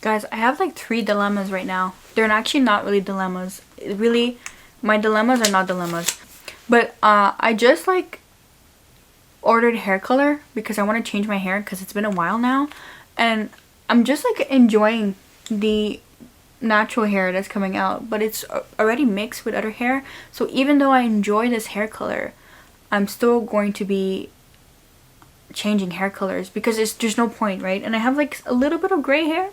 Guys, I have like 3 dilemmas right now. They're actually not really dilemmas. Really, my dilemmas are not dilemmas. But I just like ordered hair color because I want to change my hair because it's been a while now. And I'm just like enjoying the natural hair that's coming out. But it's already mixed with other hair. So even though I enjoy this hair color, I'm still going to be changing hair colors because there's no point, right? And I have like a little bit of gray hair.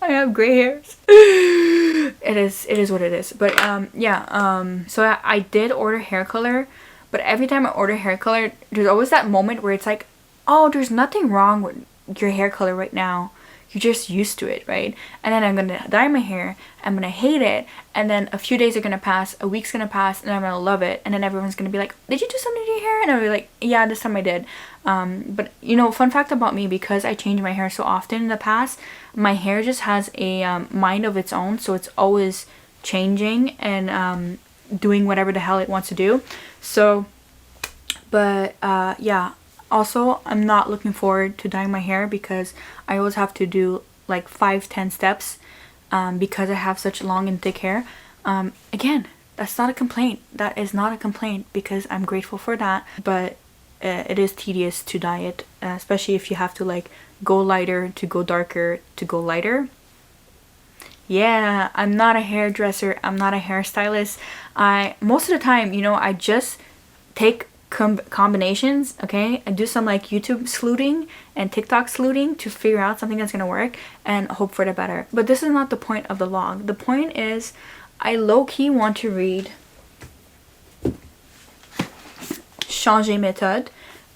I have gray hairs. It is what it is. But yeah, so I did order hair color, but every time I order hair color, there's always that moment where it's like, oh, there's nothing wrong with your hair color right now. You're just used to it, right? And then I'm gonna dye my hair, I'm gonna hate it, and then a few days are gonna pass, a week's gonna pass, and I'm gonna love it, and then everyone's gonna be like, did you do something to your hair? And I'll be like, yeah, this time I did. But you know, fun fact about me, because I change my hair so often in the past, my hair just has a mind of its own, so it's always changing and doing whatever the hell it wants to do. So, but yeah. Also, I'm not looking forward to dyeing my hair because I always have to do like 5-10 steps because I have such long and thick hair. Again, that's not a complaint. That is not a complaint because I'm grateful for that. But it is tedious to dye it, especially if you have to like go lighter to go darker to go lighter. Yeah, I'm not a hairdresser. I'm not a hairstylist. Most of the time, you know, I just take combinations, okay? I do some like YouTube sleuthing and TikTok sleuthing to figure out something that's gonna work and hope for the better. But this is not the point of the vlog. The point is I low-key want to read Changer Méthode,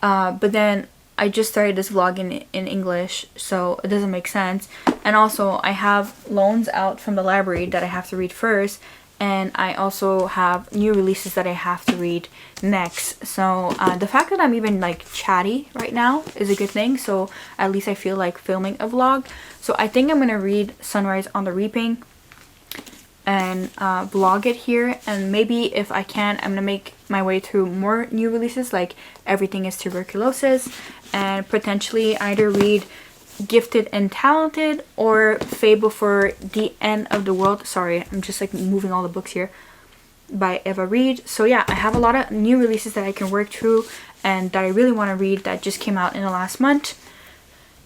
but then I just started this vlog in English, so it doesn't make sense. And also I have loans out from the library that I have to read first, and I also have new releases that I have to read next. So the fact that I'm even like chatty right now is a good thing, so at least I feel like filming a vlog. So I think I'm gonna read Sunrise on the Reaping and vlog it here, and maybe if I can, I'm gonna make my way through more new releases like Everything is Tuberculosis, and potentially either read Gifted and Talented or Fable for the End of the World. Sorry, I'm just like moving all the books here, by Eva Reed. So yeah, I have a lot of new releases that I can work through and that I really want to read that just came out in the last month.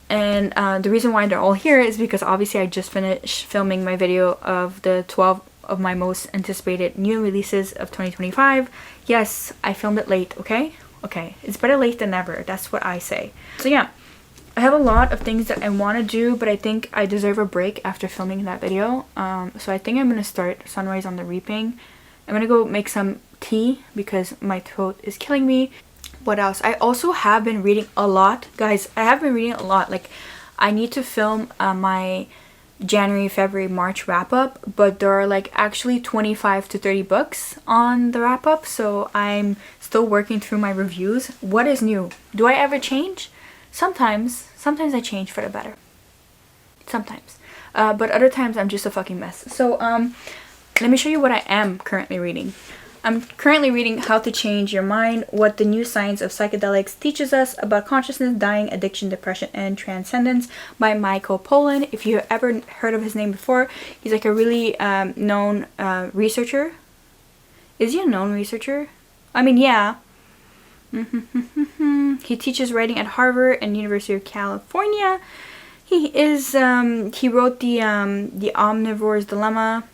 And the reason why they're all here is because obviously I just finished filming my video of the 12 of my most anticipated new releases of 2025. Yes, I filmed it late, okay? Okay, it's better late than never. That's what I say. So yeah, I have a lot of things that I want to do, but I think I deserve a break after filming that video. So I think I'm going to start Sunrise on the Reaping. I'm going to go make some tea because my throat is killing me. What else? I also have been reading a lot. Guys, I have been reading a lot. Like, I need to film my January, February, March wrap up, but there are like actually 25 to 30 books on the wrap up. So I'm still working through my reviews. What is new? Do I ever change? Sometimes I change for the better. Sometimes. But other times I'm just a fucking mess. So let me show you what I am currently reading. I'm currently reading How to Change Your Mind, What the New Science of Psychedelics Teaches Us About Consciousness, Dying, Addiction, Depression, and Transcendence by Michael Pollan. If you've ever heard of his name before, he's like a really known researcher. Is he a known researcher? I mean, yeah. He teaches writing at Harvard and University of California. He wrote the Omnivore's Dilemma,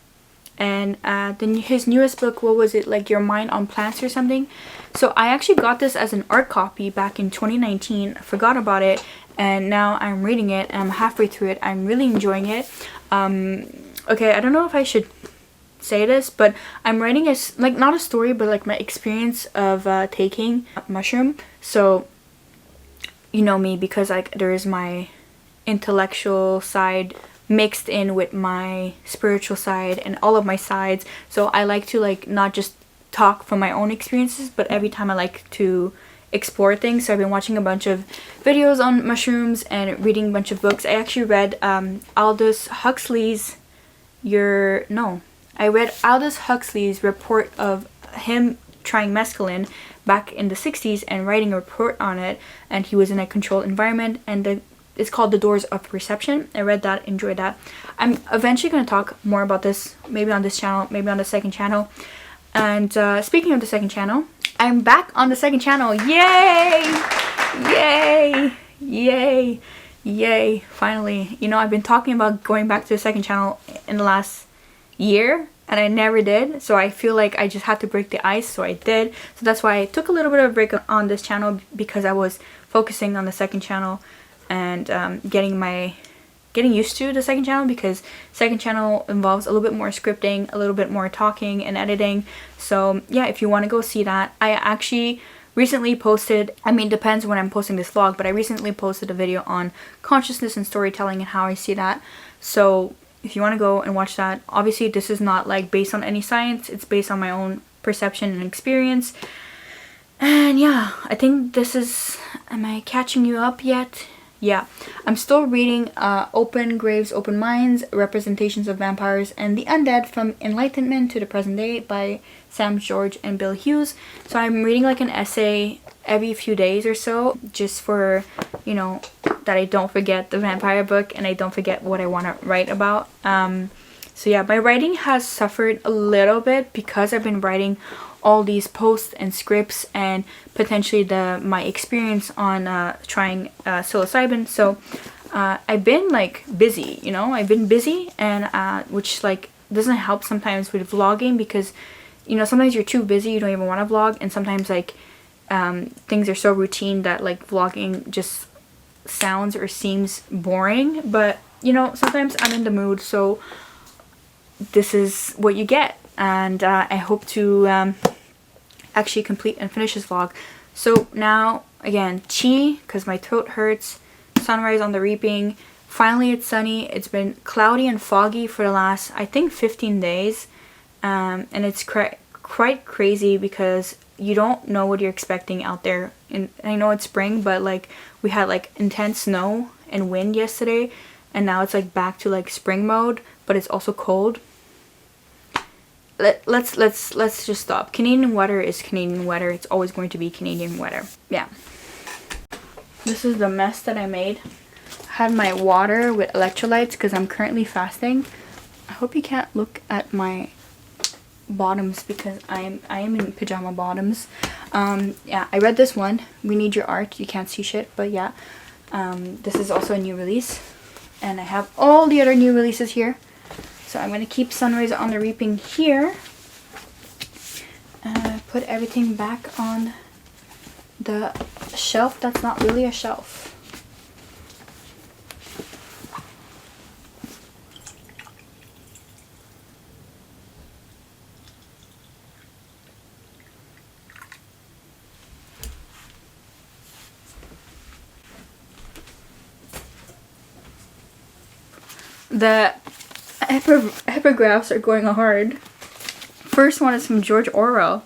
and his newest book, what was it, like Your Mind on Plants or something. So I actually got this as an art copy back in 2019. I forgot about it, and now I'm reading it and I'm halfway through it. I'm really enjoying it. Okay, I don't know if I should say this, but I'm writing like not a story, but like my experience of taking a mushroom. So you know me, because like there is my intellectual side mixed in with my spiritual side and all of my sides. So I like to like not just talk from my own experiences, but every time I like to explore things. So I've been watching a bunch of videos on mushrooms and reading a bunch of books. I actually read Aldous Huxley's I read Aldous Huxley's report of him trying mescaline back in the 60s and writing a report on it, and he was in a controlled environment, and the it's called The Doors of Perception. I read that, enjoyed that. I'm eventually going to talk more about this, maybe on this channel, maybe on the second channel. And speaking of the second channel, I'm back on the second channel. Yay! Yay! Yay! Yay! Finally. You know, I've been talking about going back to the second channel in the last year, and I never did. So I feel like I just had to break the ice, so I did. So that's why I took a little bit of a break on this channel, because I was focusing on the second channel and getting used to the second channel, because second channel involves a little bit more scripting, a little bit more talking and editing. So yeah, if you want to go see that, I actually recently posted, I mean, depends when I'm posting this vlog, but I recently posted a video on consciousness and storytelling and how I see that. So if you want to go and watch that, obviously this is not like based on any science, it's based on my own perception and experience. And yeah, I think this is, am I catching you up yet? Yeah, I'm still reading Open Graves, Open Minds, Representations of Vampires and the Undead from Enlightenment to the Present Day by Sam George and Bill Hughes. So I'm reading like an essay every few days or so, just for, you know, that I don't forget the vampire book and I don't forget what I want to write about. So yeah, my writing has suffered a little bit because I've been writing all these posts and scripts and potentially my experience on trying psilocybin. So I've been like busy, you know, I've been busy, and which like doesn't help sometimes with vlogging, because, you know, sometimes you're too busy, you don't even want to vlog, and sometimes like things are so routine that like vlogging just sounds or seems boring. But you know, sometimes I'm in the mood, so this is what you get. And I hope to actually complete and finish this vlog. So now, again, tea, because my throat hurts, sunrise on the reaping, finally it's sunny. It's been cloudy and foggy for the last, I think, 15 days. And it's quite crazy because you don't know what you're expecting out there. And I know it's spring, but like we had like intense snow and wind yesterday, and now it's like back to like spring mode, but it's also cold. Let's just stop. Canadian weather is Canadian weather. It's always going to be Canadian weather. Yeah. This is the mess that I made. I had my water with electrolytes because I'm currently fasting. I hope you can't look at my bottoms because I am in pajama bottoms. Yeah, I read this one. We Need Your Art. You can't see shit, but yeah. This is also a new release. And I have all the other new releases here. So I'm going to keep Sunrise on the Reaping here. Put everything back on the shelf that's not really a shelf. The epigraphs are going hard. First one is from George Orwell.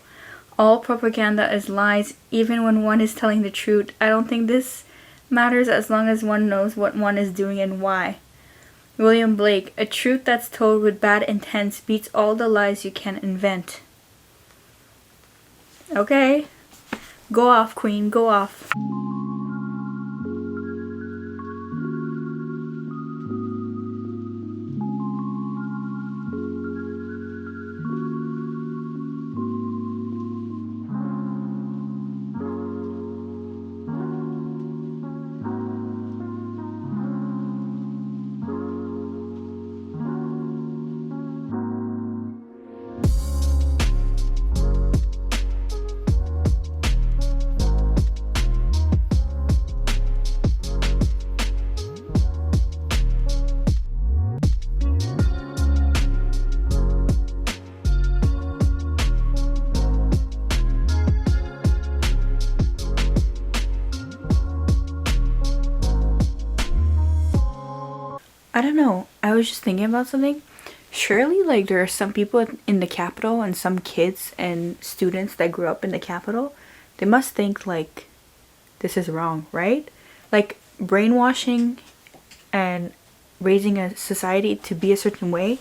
All propaganda is lies, even when one is telling the truth. I don't think this matters as long as one knows what one is doing and why. William Blake. A truth that's told with bad intent beats all the lies you can invent. Okay. Go off, Queen. Go off. I don't know. I was just thinking about something. Surely, like, there are some people in the capital and some kids and students that grew up in the capital. They must think, like, this is wrong, right? Like, brainwashing and raising a society to be a certain way,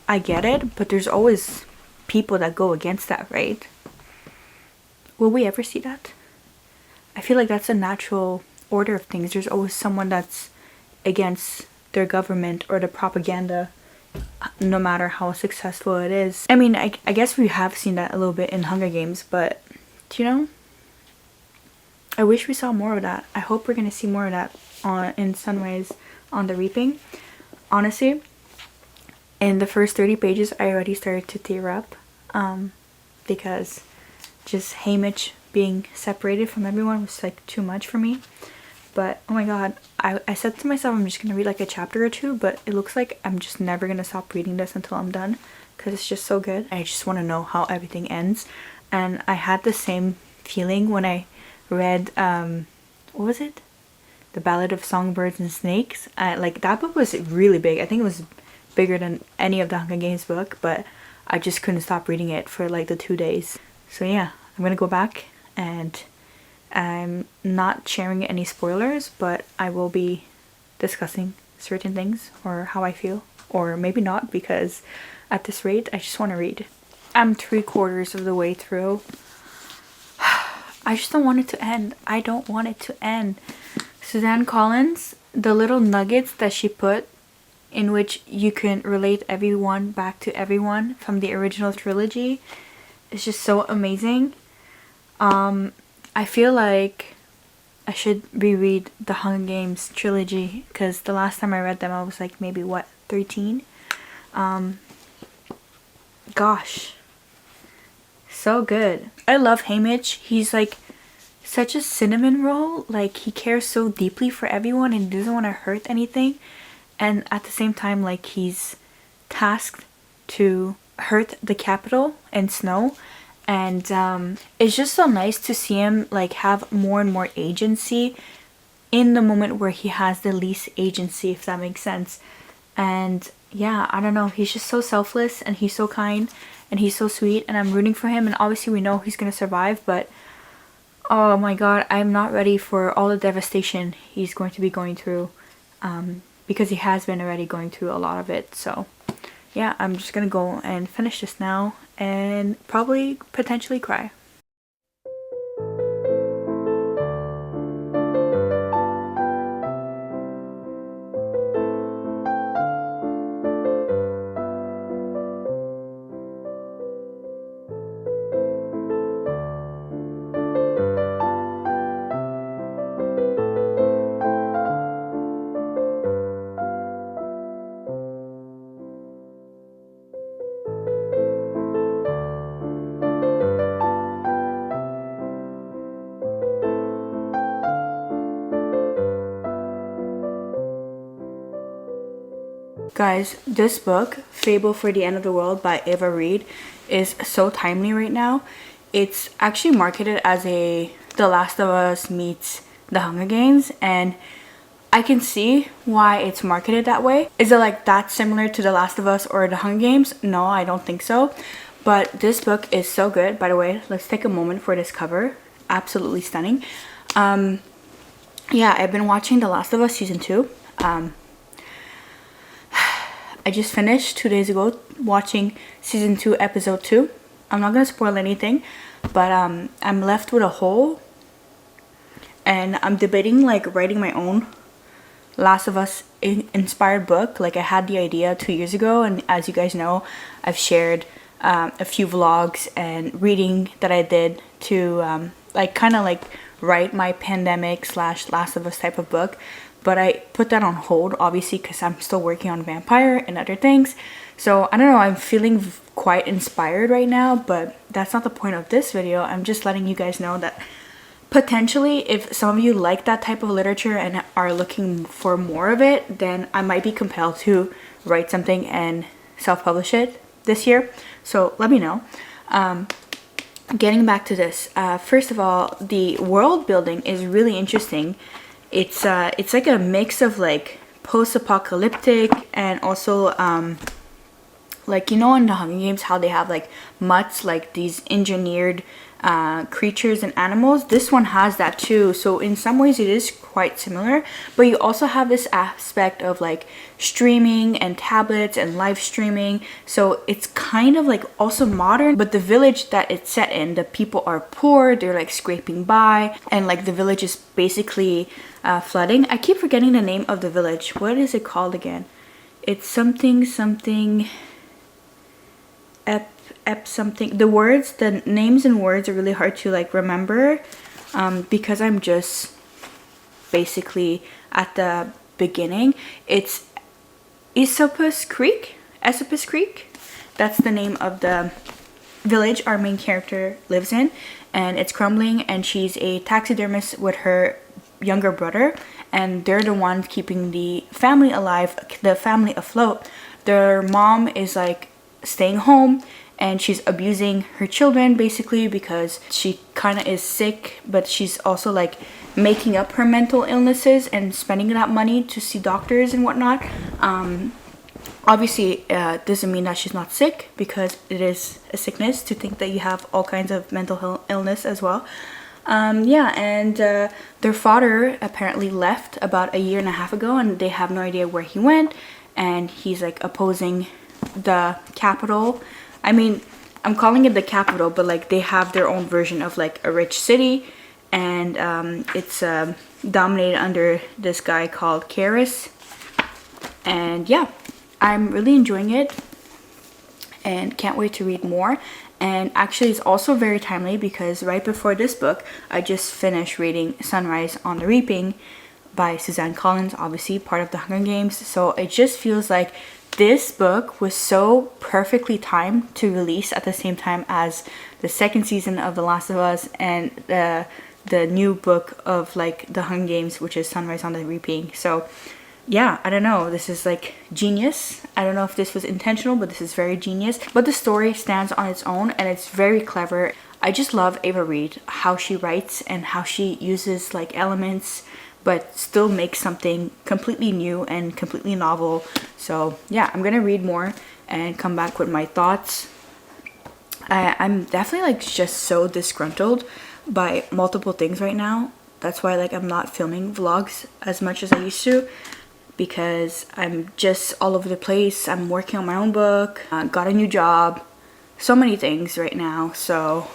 I get it, but there's always people that go against that, right? Will we ever see that? I feel like that's a natural order of things. There's always someone that's against their government or the propaganda, no matter how successful it is. I mean, I guess we have seen that a little bit in Hunger Games, but you know, I wish we saw more of that. I hope we're gonna see more of that in Sunrise on the Reaping. Honestly, in the first 30 pages, I already started to tear up, because just Haymitch being separated from everyone was like too much for me. But oh my god, I said to myself I'm just gonna read like a chapter or two, but it looks like I'm just never gonna stop reading this until I'm done, because it's just so good. I just want to know how everything ends. And I had the same feeling when I read what was it, The Ballad of Songbirds and Snakes. Like, that book was really big. I think it was bigger than any of the Hunger Games book, but I just couldn't stop reading it for like the 2 days. So yeah, I'm gonna go back, and I'm not sharing any spoilers, but I will be discussing certain things or how I feel, or maybe not, because at this rate I just want to read. I'm 3/4 of the way through. I just don't want it to end. I don't want it to end. Suzanne Collins, the little nuggets that she put in which you can relate everyone back to everyone from the original trilogy is just so amazing. I feel like I should reread the Hunger Games trilogy, because the last time I read them I was like maybe what, 13? Gosh, so good. I love Haymitch. He's like such a cinnamon roll. Like, he cares so deeply for everyone and doesn't want to hurt anything, and at the same time, like, he's tasked to hurt the capital and Snow. And it's just so nice to see him like have more and more agency in the moment where he has the least agency, if that makes sense. And yeah, I don't know, he's just so selfless, and he's so kind, and he's so sweet, and I'm rooting for him. And obviously we know he's gonna survive, but oh my god, I'm not ready for all the devastation he's going to be going through, because he has been already going through a lot of it. So yeah, I'm just gonna go and finish this now and probably potentially cry. Guys, this book, Fable for the End of the World by Eva Reed, is so timely right now. It's actually marketed as a The Last of Us meets The Hunger Games, and I can see why it's marketed that way. Is it like that similar to The Last of Us or The Hunger Games? No, I don't think so. But this book is so good. By the way, let's take a moment for this cover. Absolutely stunning. Yeah, I've been watching The Last of Us season 2. I just finished 2 days ago watching season 2 episode 2. I'm not gonna spoil anything, but I'm left with a hole, and I'm debating like writing my own Last of Us inspired book. Like, I had the idea 2 years ago, and as you guys know, I've shared a few vlogs and reading that I did to like kind of like write my pandemic / Last of Us type of book. But I put that on hold, obviously, because I'm still working on Vampire and other things. So I don't know, I'm feeling quite inspired right now, but that's not the point of this video. I'm just letting you guys know that potentially, if some of you like that type of literature and are looking for more of it, then I might be compelled to write something and self-publish it this year. So let me know. Getting back to this, first of all, the world building is really interesting. It's like a mix of like post-apocalyptic and also Like, you know, in the Hunger Games, how they have like mutts, like these engineered creatures and animals. This one has that too, so in some ways it is quite similar, but you also have this aspect of like streaming and tablets and live streaming, so it's kind of like also modern. But the village that it's set in, the people are poor, they're like scraping by, and like the village is basically flooding. I keep forgetting the name of the village. What is it called again? It's something something. The words, the names and words are really hard to like remember, because I'm just basically at the beginning. It's Esopus Creek. That's the name of the village our main character lives in, and it's crumbling, and she's a taxidermist with her younger brother, and they're the ones keeping the family alive, the family afloat. Their mom is like staying home, and she's abusing her children basically because she kind of is sick, but she's also like making up her mental illnesses and spending that money to see doctors and whatnot. Obviously doesn't mean that she's not sick, because it is a sickness to think that you have all kinds of mental illness as well. Yeah, and their father apparently left about a year and a half ago, and they have no idea where he went, and he's like opposing the capital. I mean, I'm calling it the capital, but like they have their own version of like a rich city, and it's dominated under this guy called Karis. And yeah, I'm really enjoying it and can't wait to read more. And actually it's also very timely, because right before this book I just finished reading Sunrise on the Reaping by Suzanne Collins, obviously part of the Hunger Games. So it just feels like this book was so perfectly timed to release at the same time as the second season of The Last of Us and the new book of like the Hunger Games, which is Sunrise on the Reaping. So yeah, I don't know, this is like genius. I don't know if this was intentional, but this is very genius. But the story stands on its own, and it's very clever. I just love Ava Reid, how she writes and how she uses like elements but still makes something completely new and completely novel. So yeah, I'm gonna read more and come back with my thoughts. I'm definitely like just so disgruntled by multiple things right now. That's why like I'm not filming vlogs as much as I used to, because I'm just all over the place. I'm working on my own book, got a new job, so many things right now. So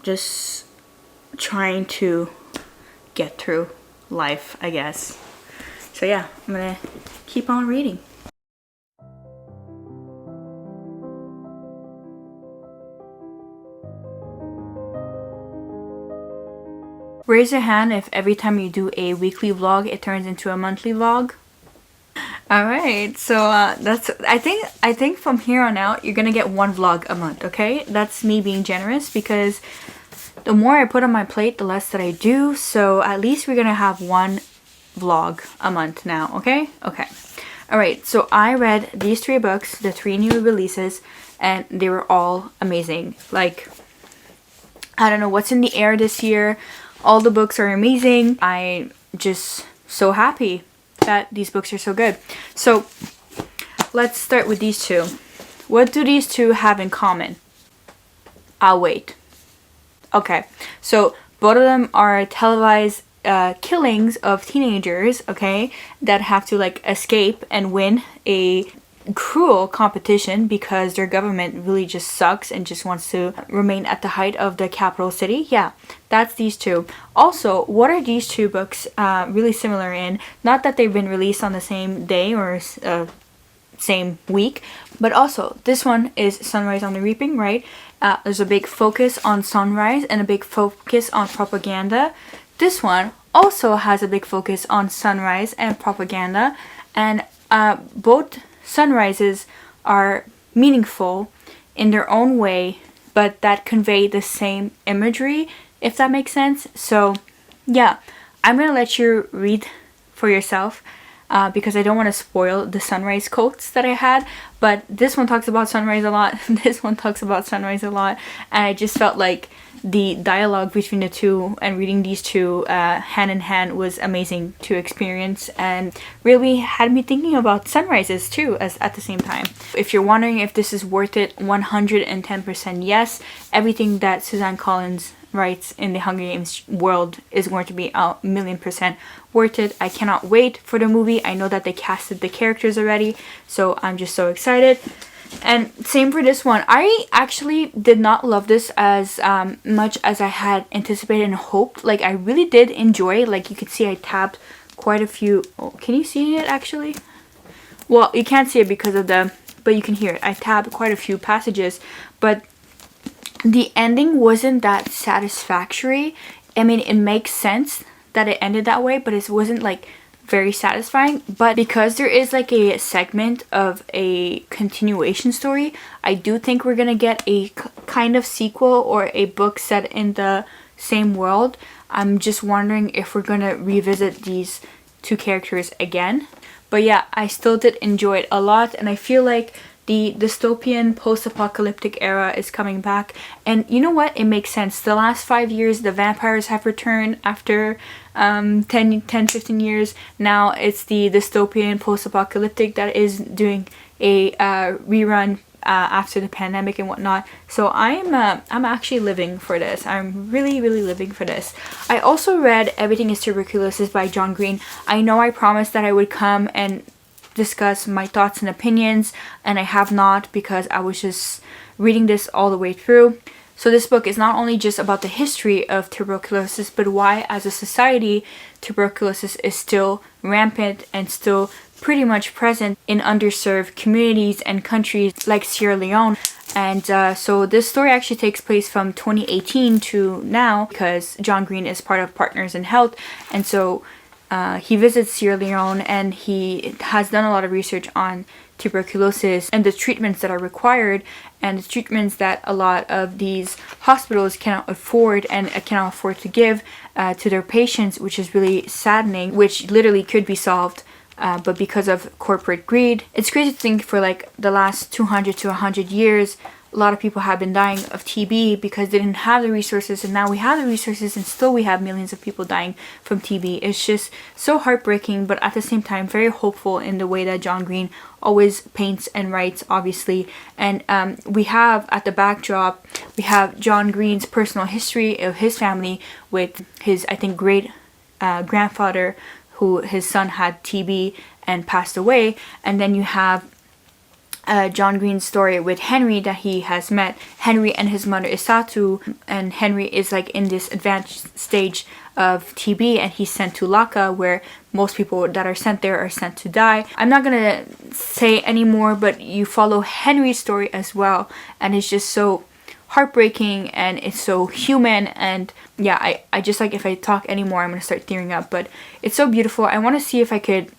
just trying to get through life, I guess. So yeah, I'm gonna keep on reading. Raise your hand if every time you do a weekly vlog it turns into a monthly vlog. Alright, so that's I think from here on out you're gonna get one vlog a month, okay? That's me being generous, because the more I put on my plate, the less that I do. So at least we're gonna have one vlog a month now, okay? Okay. Alright, so I read these 3 books, the 3 new releases, and they were all amazing. Like, I don't know what's in the air this year. All the books are amazing. I'm just so happy that these books are so good. So let's start with these 2. What do these 2 have in common? I'll wait. Okay, so both of them are televised killings of teenagers, okay, that have to like escape and win a cruel competition because their government really just sucks and just wants to remain at the height of the capital city. Yeah, that's these 2. Also, what are these 2 books really similar in? Not that they've been released on the same day or same week, but also this one is Sunrise on the Reaping, right? There's a big focus on sunrise and a big focus on propaganda. This one also has a big focus on sunrise and propaganda, and both sunrises are meaningful in their own way, but that convey the same imagery, if that makes sense. So yeah, I'm gonna let you read for yourself. because I don't want to spoil the sunrise quotes that I had. But this one talks about sunrise a lot. This one talks about sunrise a lot. And I just felt like the dialogue between the two and reading these two hand in hand was amazing to experience, and really had me thinking about sunrises too as at the same time. If you're wondering if this is worth it, 110% yes. Everything that Suzanne Collins writes in the Hunger Games world is going to be a 1,000,000% worth it. I cannot wait for the movie. I know that they casted the characters already, so I'm just so excited. And same for this one. I actually did not love this as much as I had anticipated and hoped. Like, I really did enjoy. Like, you could see I tabbed quite a few. Oh, can you see it actually? Well, you can't see it because of the, but you can hear it. I tabbed quite a few passages, but the ending wasn't that satisfactory. I mean, it makes sense that it ended that way, but it wasn't like very satisfying. But because there is like a segment of a continuation story, I do think we're gonna get a kind of sequel or a book set in the same world. I'm just wondering if we're gonna revisit these two characters again. But yeah, I still did enjoy it a lot, and I feel like the dystopian post-apocalyptic era is coming back. And you know what? It makes sense. The last 5 years, the vampires have returned after 10-15 years. Now it's the dystopian post-apocalyptic that is doing a rerun after the pandemic and whatnot. So I'm actually living for this. I'm really living for this. I also read Everything is Tuberculosis by John Green. I know I promised that I would come and discuss my thoughts and opinions, and I have not, because I was just reading this all the way through. So this book is not only just about the history of tuberculosis, but why as a society tuberculosis is still rampant and still pretty much present in underserved communities and countries like Sierra Leone. And so this story actually takes place from 2018 to now, because John Green is part of Partners in Health, and so he visits Sierra Leone, and he has done a lot of research on tuberculosis and the treatments that are required, and the treatments that a lot of these hospitals cannot afford and cannot afford to give to their patients, which is really saddening, which literally could be solved. But because of corporate greed, it's crazy to think for like the last 200 to 100 years, a lot of people have been dying of TB because they didn't have the resources, and now we have the resources and still we have millions of people dying from TB. It's just so heartbreaking, but at the same time very hopeful in the way that John Green always paints and writes, obviously. And we have at the backdrop, we have John Green's personal history of his family with his, I think, great grandfather, who his son had TB and passed away. And then you have John Green's story with Henry that he has met. Henry and his mother Isatu, and Henry is like in this advanced stage of TB, and he's sent to Lhasa, where most people that are sent there are sent to die. I'm not gonna say anymore, but you follow Henry's story as well, and it's just so heartbreaking and it's so human. And yeah, I just, like, if I talk anymore I'm gonna start tearing up, but it's so beautiful. I want to see if I could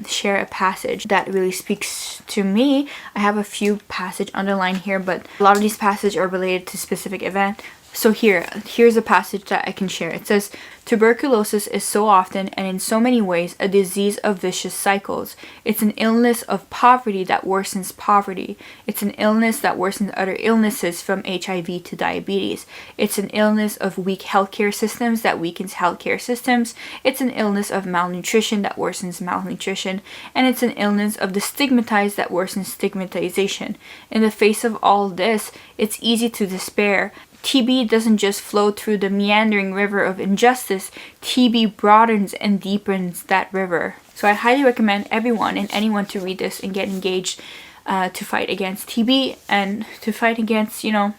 share a passage that really speaks to me. I have a few passages underlined here, but a lot of these passages are related to specific event. So here's a passage that I can share. It says, "Tuberculosis is so often and in so many ways a disease of vicious cycles. It's an illness of poverty that worsens poverty. It's an illness that worsens other illnesses from HIV to diabetes. It's an illness of weak healthcare systems that weakens healthcare systems. It's an illness of malnutrition that worsens malnutrition. And it's an illness of the stigmatized that worsens stigmatization. In the face of all this, it's easy to despair. TB doesn't just flow through the meandering river of injustice, TB broadens and deepens that river." So I highly recommend everyone and anyone to read this and get engaged to fight against TB and to fight against, you know,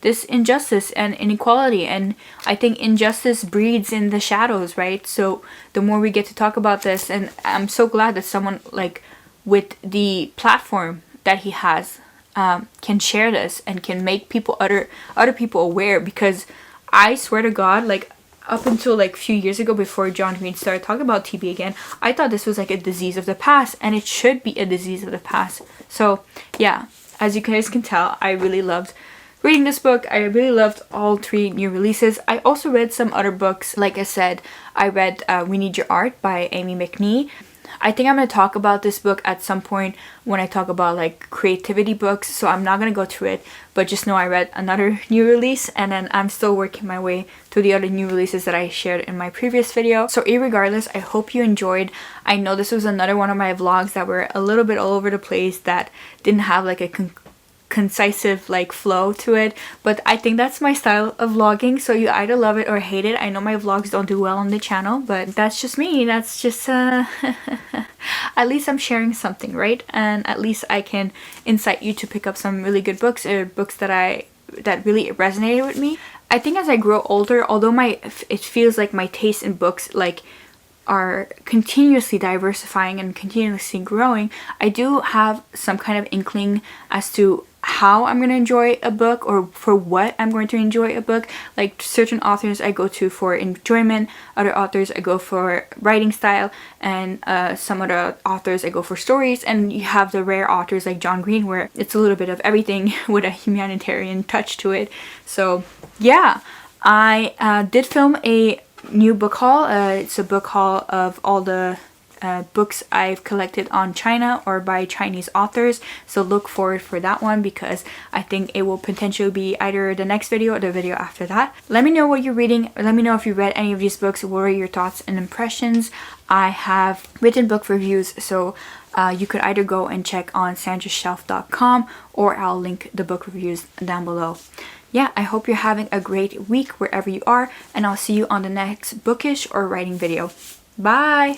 this injustice and inequality. And I think injustice breeds in the shadows, right? So the more we get to talk about this, and I'm so glad that someone like with the platform that he has can share this and can make people other people aware, because I swear to God, like up until like a few years ago, before John Green started talking about TB again, I thought this was like a disease of the past, and it should be a disease of the past. So yeah, as you guys can tell, I really loved reading this book. I really loved all 3 new releases. I also read some other books. Like I said, I read We Need Your Art by Amy McNee. I think I'm going to talk about this book at some point when I talk about like creativity books, so I'm not going to go through it, but just know I read another new release, and then I'm still working my way through the other new releases that I shared in my previous video. So irregardless, I hope you enjoyed. I know this was another one of my vlogs that were a little bit all over the place, that didn't have like a concisive like flow to it, but I think that's my style of vlogging, so you either love it or hate it. I know my vlogs don't do well on the channel, but that's just me. That's just at least I'm sharing something, right? And at least I can incite you to pick up some really good books, or books that really resonated with me. I think as I grow older, although it feels like my taste in books like are continuously diversifying and continuously growing, I do have some kind of inkling as to how I'm going to enjoy a book, or for what I'm going to enjoy a book. Like certain authors I go to for enjoyment, other authors I go for writing style, and some other authors I go for stories, and you have the rare authors like John Green where it's a little bit of everything with a humanitarian touch to it. So yeah, I did film a new book haul. It's a book haul of all the books I've collected on China or by Chinese authors, so look forward for that one, because I think it will potentially be either the next video or the video after that. Let me know what you're reading. Let me know if you read any of these books. What are your thoughts and impressions? I have written book reviews, so you could either go and check on sandrashelf.com, or I'll link the book reviews down below. Yeah, I hope you're having a great week wherever you are, and I'll see you on the next bookish or writing video. Bye!